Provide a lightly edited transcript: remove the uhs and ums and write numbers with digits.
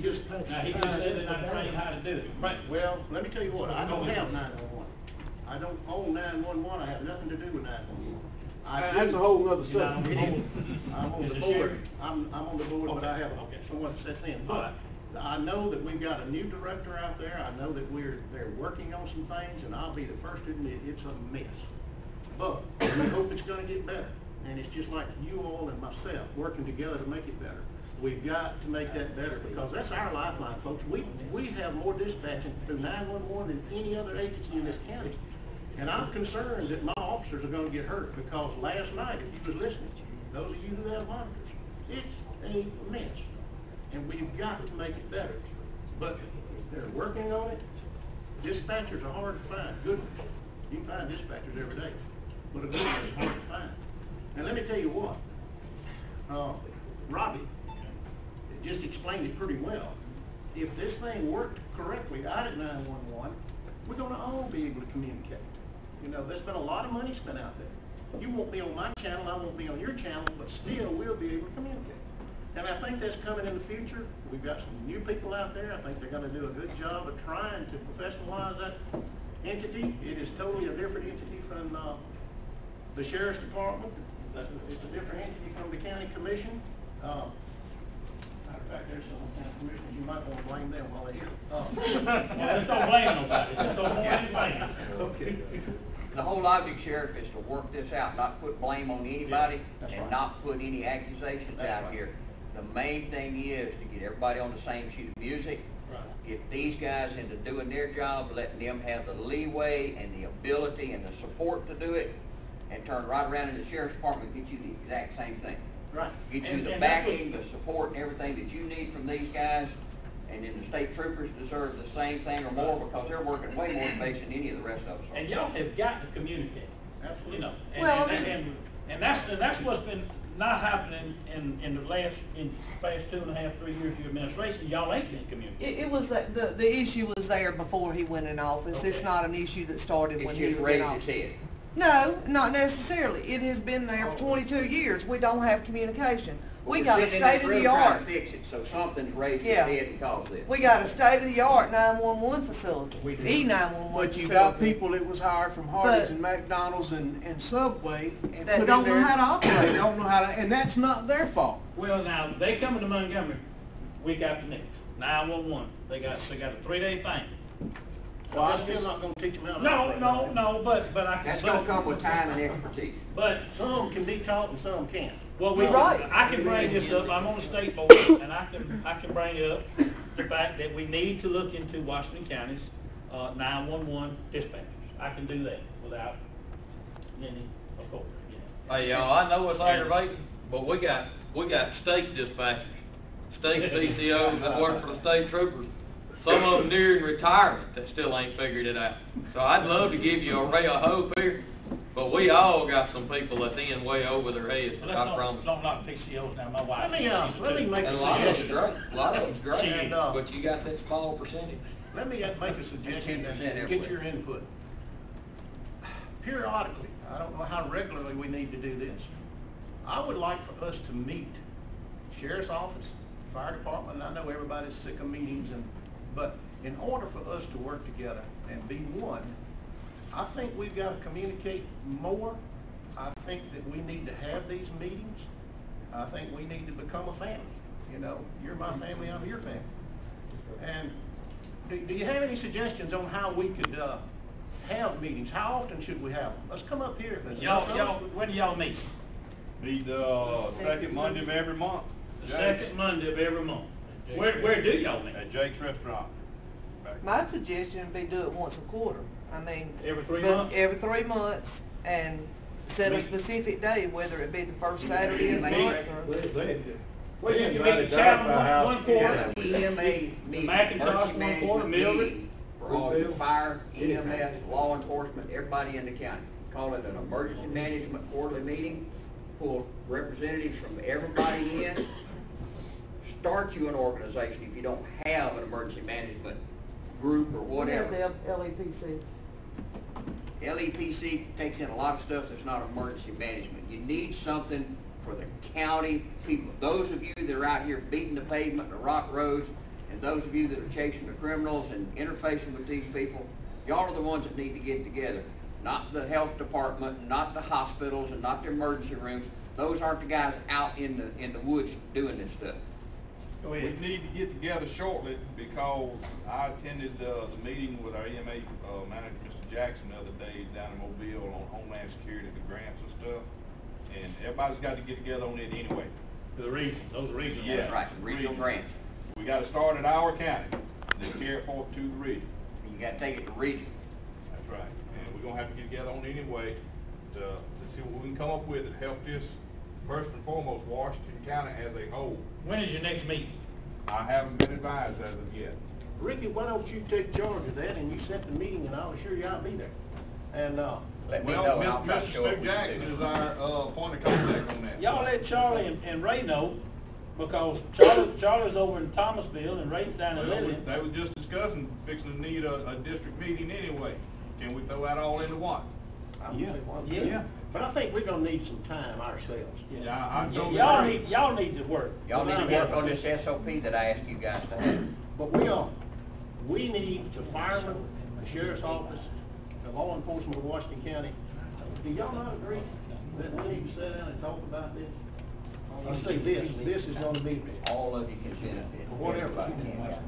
just said that I trained how to do it. Right. Well, let me tell you what, I don't have 911. I don't own 911, I have nothing to do with 911. That's a whole nother subject. I'm on the board. I'm on the board, but I have someone that sets in. But I know that we've got a new director out there. I know that they're working on some things, and I'll be the first to admit it's a mess. But we hope it's going to get better. And it's just like you all and myself working together to make it better. We've got to make that better because that's our lifeline, folks. We have more dispatching through 911 than any other agency in this county. And I'm concerned that my officers are going to get hurt because last night, if you was listening, those of you who have monitors, it's a mess. And we've got to make it better. But they're working on it. Dispatchers are hard to find. Good ones. You can find dispatchers every day. But a good one is hard to find. And let me tell you what, Robbie just explained it pretty well. If this thing worked correctly out at 911, we're going to all be able to communicate. You know, there's been a lot of money spent out there. You won't be on my channel, I won't be on your channel, but still we'll be able to communicate. And I think that's coming in the future. We've got some new people out there. I think they're going to do a good job of trying to professionalize that entity. It is totally a different entity from the Sheriff's Department. It's a different entity from the County Commission. Matter of fact, there's some county commissioners, you might want to blame them while they're here. Well, just don't blame nobody. Just don't blame anybody. Okay. The whole object, Sheriff, is to work this out, not put blame on anybody, and right. Not put any accusations out right. here. The main thing is to get everybody on the same sheet of music, Right. get these guys into doing their job, letting them have the leeway and the ability and the support to do it, and turn right around in the Sheriff's Department and get you the exact same thing. Right. Get you And the backing, the support, and everything that you need from these guys, and then the state troopers deserve the same thing or more because they're working way more space than any of the rest of us are. And y'all have got to communicate. Absolutely. You know, Well, and that's what's been not happening in the past 2.5, 3 years of your administration. Y'all ain't been communicating. It was the issue was there before he went in office. Okay. It's not an issue that started when It's he just was in raised office. its head. No, not necessarily. It has been there for 22 years. We don't have communication. We got a Sitting in this room trying state-of-the-art. to fix it, so something's raised its Yeah. head and caused this. We got a state-of-the-art 911 facility. We do. E911 But you facility. got people that was hired from Hardee's But- and McDonald's and Subway and That put don't in know there, how to operate. They don't know how to, and that's not their fault. Well, now they coming to Montgomery week after next. 911. They got a 3-day thing. Well, I'm still not going to teach them how to No, operate. no, but I can. That's gonna come with time and expertise. But Some can be taught and some can't. well, You're right. I can bring this up. I'm on the state board, and I can bring up the fact that we need to look into Washington County's 911 dispatchers. I can do that without any, of course. You know. Hey y'all, I know it's aggravating, but we got state dispatchers, state PCOs that work for the state troopers. Some of them nearing retirement that still ain't figured it out. So I'd love to give you a ray of hope here, but we all got some people that's in way over their heads, So I promise. don't knock PCOs now. My wife. Let me make And a a lot of it's suggestion. great, a lot of it's great, And, but you got that small percentage. Let me make a suggestion 10% and get everywhere. your input. Periodically, I don't know how regularly we need to do this. I would like for us to meet Sheriff's Office, Fire Department, and I know everybody's sick of meetings, but in order for us to work together and be one, I think we've got to communicate more. I think that we need to have these meetings. I think we need to become a family. You know, you're my family, I'm your family. And do you have any suggestions on how we could have meetings? How often should we have them? Let's come up here. When do y'all meet? Meet second Monday of every month. The second Monday of every month. Where do y'all meet? At Jake's Restaurant. My suggestion would be do it once a quarter. I mean, Every 3 but months? every 3 months, and set a specific day, whether it be the first Saturday of the month or. Well, you can meet the chairman one quarter. EMA The meeting, Macintosh emergency one quarter, management Mildred. meeting for all the fire, EMS, law enforcement, everybody in the county. Call it an emergency management quarterly meeting, pull representatives from everybody in, start you an organization if you don't have an emergency management group or We have whatever. the LEPC. LEPC takes in a lot of stuff that's not emergency management. You need something for the county people. Those of you that are out here beating the pavement and the rock roads, and those of you that are chasing the criminals and interfacing with these people, y'all are the ones that need to get together. Not the health department, not the hospitals, and not the emergency rooms. Those aren't the guys out in the woods doing this stuff. We need to get together shortly because I attended the meeting with our EMA manager, Mr. Jackson, the other day down in Mobile on Homeland Security, the grants and stuff. And everybody's got to get together on it anyway. The region, those regional. Yeah. That's right, regional grants. We got to start at our county, then carry it forth to the region. And you got to take it to region. That's right. And we're gonna have to get together on it anyway to see what we can come up with to help this, first and foremost, Washington County as a whole. When is your next meeting? I haven't been advised as of yet. Ricky, why don't you take charge of that and you set the meeting and I'll assure you I'll be there. And, Let me Well, know, and I'll try to Mr. show up Stu with you Jackson too. is our point of contact on that. Y'all let Charlie and Ray know, because Charlie's over in Thomasville and Ray's down in Well, Lillian. they were just discussing fixing to need a district meeting anyway. Can we throw that all into one? Yeah. But I think we're gonna need some time ourselves. Yeah, I totally agree. Y'all need to work. Y'all need to work on this SOP that I asked you guys to have. But we need the firemen, the sheriff's office, the law enforcement of Washington County. Do y'all not agree that we need to sit down and talk about this? I say this is gonna be All of you can benefit. whatever. Everybody can.